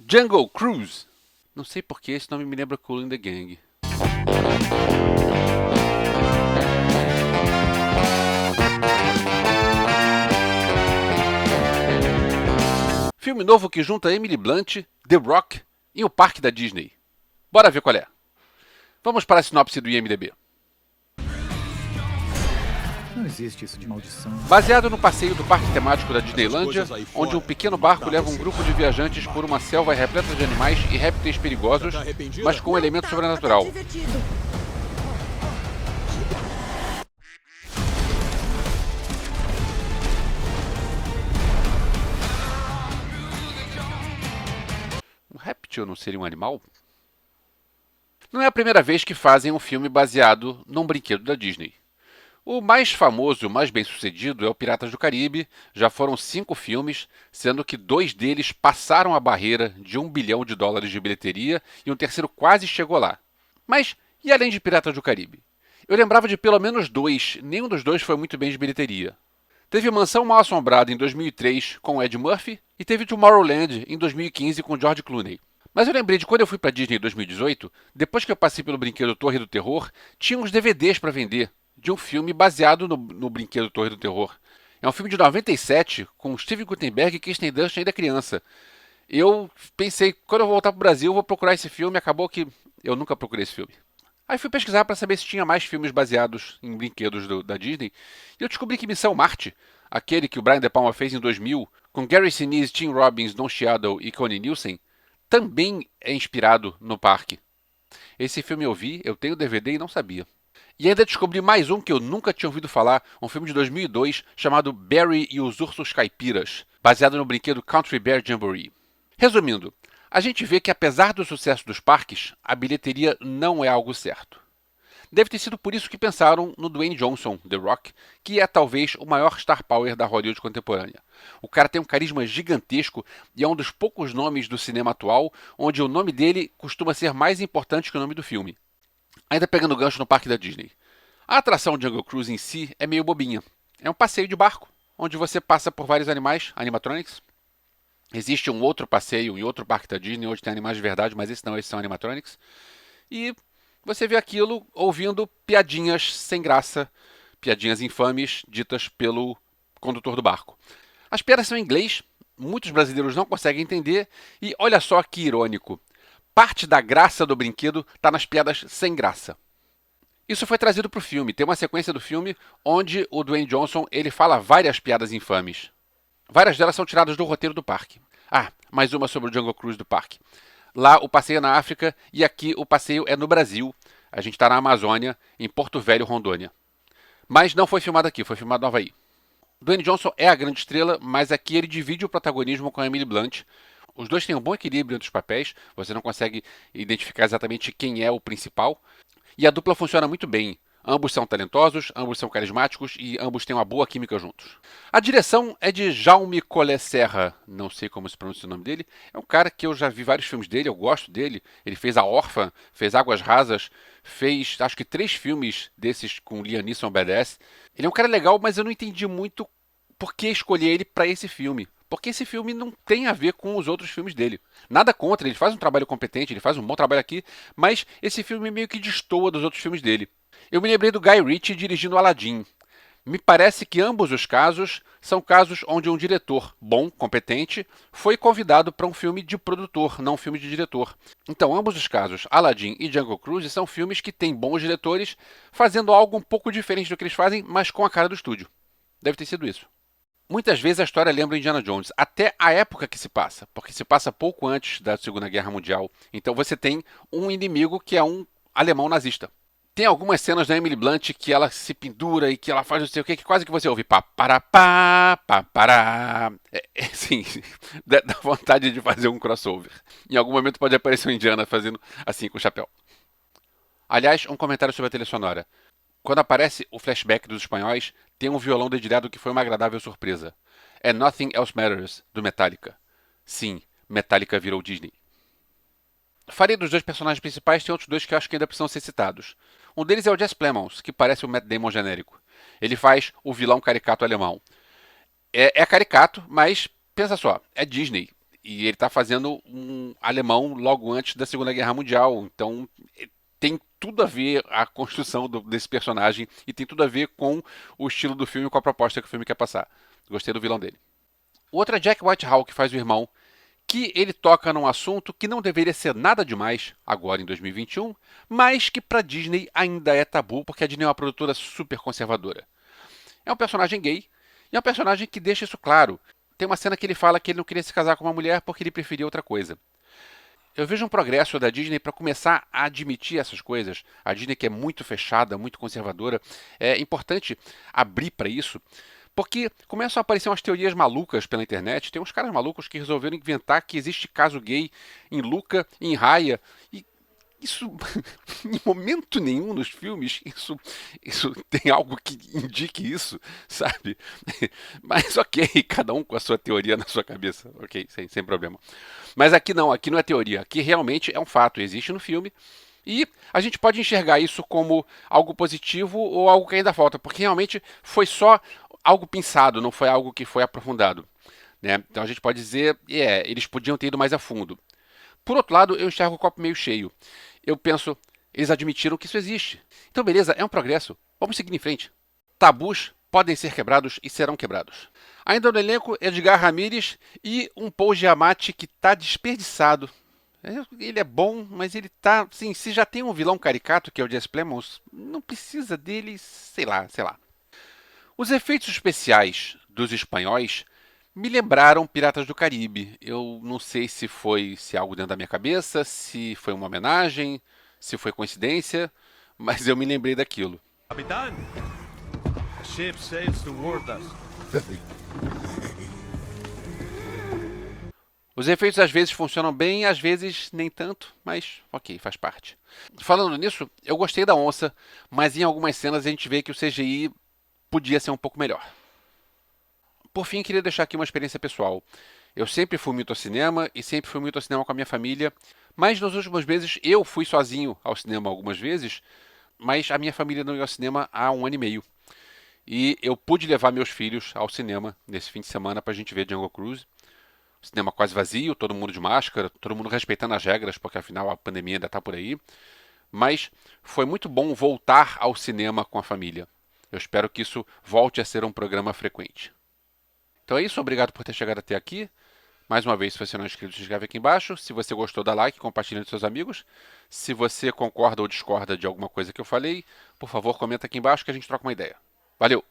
Jungle Cruise. Não sei porque esse nome me lembra Kool and the Gang. Filme novo que junta Emily Blunt, The Rock e o parque da Disney. Bora ver qual é. Vamos para a sinopse do IMDb. Não existe isso de maldição. Baseado no passeio do parque temático da Disneylândia, onde um pequeno barco leva um grupo de viajantes por uma selva repleta de animais e répteis perigosos, mas com um elemento sobrenatural. Um réptil não seria um animal? Não é a primeira vez que fazem um filme baseado num brinquedo da Disney. O mais famoso e o mais bem-sucedido é o Piratas do Caribe. Já foram 5 filmes, sendo que 2 deles passaram a barreira de $1 bilhão de bilheteria e um terceiro quase chegou lá. Mas, e além de Piratas do Caribe? Eu lembrava de pelo menos 2, nenhum dos 2 foi muito bem de bilheteria. Teve Mansão Mal-Assombrada em 2003 com Ed Murphy e teve Tomorrowland em 2015 com George Clooney. Mas eu lembrei de quando eu fui para Disney em 2018, depois que eu passei pelo brinquedo Torre do Terror, tinha uns DVDs para vender de um filme baseado no brinquedo Torre do Terror. É um filme de 97, com Steven Guttenberg e Kirsten Dunst ainda criança. Eu pensei, quando eu voltar pro Brasil, eu vou procurar esse filme, acabou que eu nunca procurei esse filme. Aí fui pesquisar para saber se tinha mais filmes baseados em brinquedos da Disney, e eu descobri que Missão Marte, aquele que o Brian De Palma fez em 2000, com Gary Sinise, Tim Robbins, Don Cheadle e Connie Nielsen, também é inspirado no parque. Esse filme eu vi, eu tenho DVD e não sabia. E ainda descobri mais um que eu nunca tinha ouvido falar, um filme de 2002 chamado Barry e os Ursos Caipiras, baseado no brinquedo Country Bear Jamboree. Resumindo, a gente vê que apesar do sucesso dos parques, a bilheteria não é algo certo. Deve ter sido por isso que pensaram no Dwayne Johnson, The Rock, que é talvez o maior star power da Hollywood contemporânea. O cara tem um carisma gigantesco e é um dos poucos nomes do cinema atual onde o nome dele costuma ser mais importante que o nome do filme. Ainda pegando o gancho no parque da Disney. A atração Jungle Cruise em si é meio bobinha. É um passeio de barco, onde você passa por vários animais, animatronics. Existe um outro passeio em outro parque da Disney, onde tem animais de verdade, mas esses não, esses são animatronics. E você vê aquilo ouvindo piadinhas sem graça, piadinhas infames, ditas pelo condutor do barco. As piadas são em inglês, muitos brasileiros não conseguem entender, e olha só que irônico. Parte da graça do brinquedo está nas piadas sem graça. Isso foi trazido para o filme. Tem uma sequência do filme onde o Dwayne Johnson ele fala várias piadas infames. Várias delas são tiradas do roteiro do parque. Ah, mais uma sobre o Jungle Cruise do parque. Lá o passeio é na África e aqui o passeio é no Brasil. A gente está na Amazônia, em Porto Velho, Rondônia. Mas não foi filmado aqui, foi filmado no Havaí. Dwayne Johnson é a grande estrela, mas aqui ele divide o protagonismo com a Emily Blunt. Os dois têm um bom equilíbrio entre os papéis, você não consegue identificar exatamente quem é o principal. E a dupla funciona muito bem. Ambos são talentosos, ambos são carismáticos e ambos têm uma boa química juntos. A direção é de Jaume Collet Serra, não sei como se pronuncia o nome dele. É um cara que eu já vi vários filmes dele, eu gosto dele. Ele fez A Órfã, fez Águas Rasas, fez acho que 3 filmes desses com Liam Neeson Badass. Ele é um cara legal, mas eu não entendi muito por que escolher ele para esse filme. Porque esse filme não tem a ver com os outros filmes dele. Nada contra, ele faz um trabalho competente, ele faz um bom trabalho aqui, mas esse filme meio que destoa dos outros filmes dele. Eu me lembrei do Guy Ritchie dirigindo Aladdin. Me parece que ambos os casos são casos onde um diretor bom, competente, foi convidado para um filme de produtor, não um filme de diretor. Então, ambos os casos, Aladdin e Jungle Cruise, são filmes que têm bons diretores fazendo algo um pouco diferente do que eles fazem, mas com a cara do estúdio. Deve ter sido isso. Muitas vezes a história lembra Indiana Jones, até a época que se passa, porque se passa pouco antes da Segunda Guerra Mundial. Então você tem um inimigo que é um alemão nazista. Tem algumas cenas da Emily Blunt que ela se pendura e que ela faz não sei o que quase que você ouve pá, para, pá, pá, pará. Sim, dá vontade de fazer um crossover. Em algum momento pode aparecer um Indiana fazendo assim com o chapéu. Aliás, um comentário sobre a trilha sonora. Quando aparece o flashback dos espanhóis, tem um violão dedilhado que foi uma agradável surpresa. É Nothing Else Matters, do Metallica. Sim, Metallica virou Disney. Falei dos 2 personagens principais, tem outros 2 que eu acho que ainda precisam ser citados. Um deles é o Jess Plemons, que parece o Matt Damon genérico. Ele faz o vilão caricato alemão. É caricato, mas pensa só, é Disney. E ele está fazendo um alemão logo antes da Segunda Guerra Mundial. Então tem tudo a ver a construção desse personagem e tem tudo a ver com o estilo do filme e com a proposta que o filme quer passar. Gostei do vilão dele. O outro é Jack Whitehall, que faz o irmão, que ele toca num assunto que não deveria ser nada demais agora em 2021, mas que para Disney ainda é tabu, porque a Disney é uma produtora super conservadora. É um personagem gay e é um personagem que deixa isso claro. Tem uma cena que ele fala que ele não queria se casar com uma mulher porque ele preferia outra coisa. Eu vejo um progresso da Disney para começar a admitir essas coisas. A Disney, que é muito fechada, muito conservadora, é importante abrir para isso, porque começam a aparecer umas teorias malucas pela internet. Tem uns caras malucos que resolveram inventar que existe caso gay em Luca e em Raya. E isso, em momento nenhum nos filmes, isso tem algo que indique isso, sabe? Mas ok, cada um com a sua teoria na sua cabeça, ok, sem problema. Mas aqui não é teoria, aqui realmente é um fato, existe no filme. E a gente pode enxergar isso como algo positivo ou algo que ainda falta, porque realmente foi só algo pensado, não foi algo que foi aprofundado. Né? Então a gente pode dizer, eles podiam ter ido mais a fundo. Por outro lado, eu enxergo o copo meio cheio. Eu penso, eles admitiram que isso existe. Então, beleza, é um progresso. Vamos seguir em frente. Tabus podem ser quebrados e serão quebrados. Ainda no elenco, Edgar Ramírez e um Paul Giamatti que está desperdiçado. Ele é bom, mas ele tá. Sim, se já tem um vilão caricato, que é o Jesse Plemons, não precisa dele, sei lá. Os efeitos especiais dos espanhóis me lembraram Piratas do Caribe. Eu não sei se algo dentro da minha cabeça, se foi uma homenagem, se foi coincidência, mas eu me lembrei daquilo. Capitán, the ship sails toward us. Os efeitos às vezes funcionam bem, às vezes nem tanto, mas ok, faz parte. Falando nisso, eu gostei da onça, mas em algumas cenas a gente vê que o CGI podia ser um pouco melhor. Por fim, queria deixar aqui uma experiência pessoal. Eu sempre fui muito ao cinema e sempre fui muito ao cinema com a minha família, mas nos últimos meses eu fui sozinho ao cinema algumas vezes, mas a minha família não ia ao cinema há 1 ano e meio. E eu pude levar meus filhos ao cinema nesse fim de semana para a gente ver Jungle Cruise. O cinema quase vazio, todo mundo de máscara, todo mundo respeitando as regras, porque afinal a pandemia ainda está por aí. Mas foi muito bom voltar ao cinema com a família. Eu espero que isso volte a ser um programa frequente. Então é isso, obrigado por ter chegado até aqui. Mais uma vez, se você não é inscrito, se inscreve aqui embaixo. Se você gostou, dá like, compartilha com seus amigos. Se você concorda ou discorda de alguma coisa que eu falei, por favor, comenta aqui embaixo que a gente troca uma ideia. Valeu!